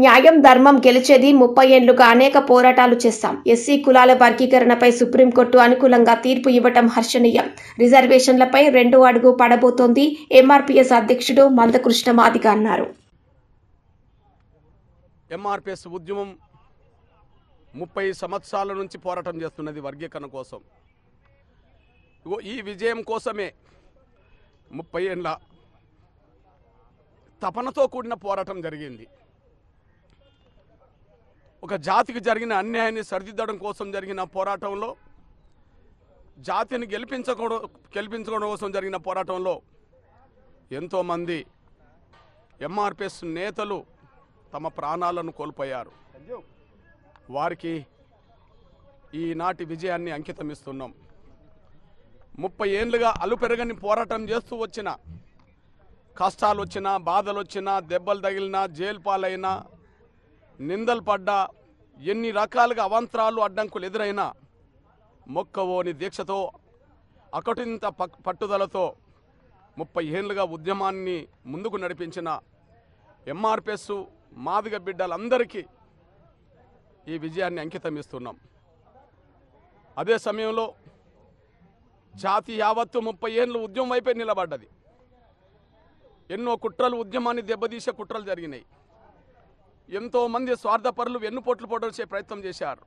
న్యాయం ధర్మం గెలిచేది 30 ఏళ్లుగా అనేక పోరాటాలు చేస్తాం. ఎస్సీ కులాల వర్గీకరణపై సుప్రీంకోర్టు అనుకూలంగా తీర్పు ఇవ్వటం హర్షణీయం. రిజర్వేషన్లపై 2 అడుగు పడబోతోంది ఎంఆర్పీఎస్ అధ్యక్షుడు మందకృష్ణ మాదిగ అన్నారు. ఎంఆర్పీఎస్ ఉద్యమం 30 సంవత్సరాల నుంచి పోరాటం చేస్తున్నది వర్గీకరణ కోసం. ఈ విజయం కోసమే 30 ఏళ్ల తపనతో కూడిన పోరాటం జరిగింది. ఒక జాతికి జరిగిన అన్యాయాన్ని సరిదిద్దడం కోసం జరిగిన పోరాటంలో, జాతిని గెలిపించుకోవడం కోసం జరిగిన పోరాటంలో ఎంతోమంది ఎంఆర్పీఎస్ నేతలు తమ ప్రాణాలను కోల్పోయారు. వారికి ఈనాటి విజయాన్ని అంకితమిస్తున్నాం. 30 ఏళ్ళుగా అలుపెరగని పోరాటం చేస్తూ వచ్చిన, కష్టాలు వచ్చినా, బాధలు వచ్చినా, దెబ్బలు తగిలినా, జైలు పాలైనా, నిందలు పడ్డా, ఎన్ని రకాలుగా అవాంతరాలు అడ్డంకులు ఎదురైనా మొక్కవోని దీక్షతో, అకటింత పట్టుదలతో 30 ఏళ్ళుగా ఉద్యమాన్ని ముందుకు నడిపించిన ఎంఆర్పీఎస్ మాదిగ బిడ్డలందరికీ ఈ విజయాన్ని అంకితమిస్తున్నాం. అదే సమయంలో జాతి యావత్తు 30 ఏళ్ళు ఉద్యమం వైపే నిలబడ్డది. ఎన్నో కుట్రలు, ఉద్యమాన్ని దెబ్బతీసే కుట్రలు జరిగినాయి. ఎంతోమంది స్వార్థపరులు వెన్నుపోట్లు పొడిచే ప్రయత్నం చేశారు.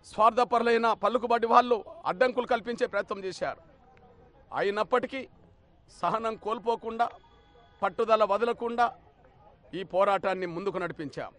స్వార్థపరులైన పలుకుబడి వాళ్ళు అడ్డంకులు కల్పించే ప్రయత్నం చేశారు. అయినప్పటికీ సహనం కోల్పోకుండా, పట్టుదల వదలకుండా ఈ పోరాటాన్ని ముందుకు నడిపించాం.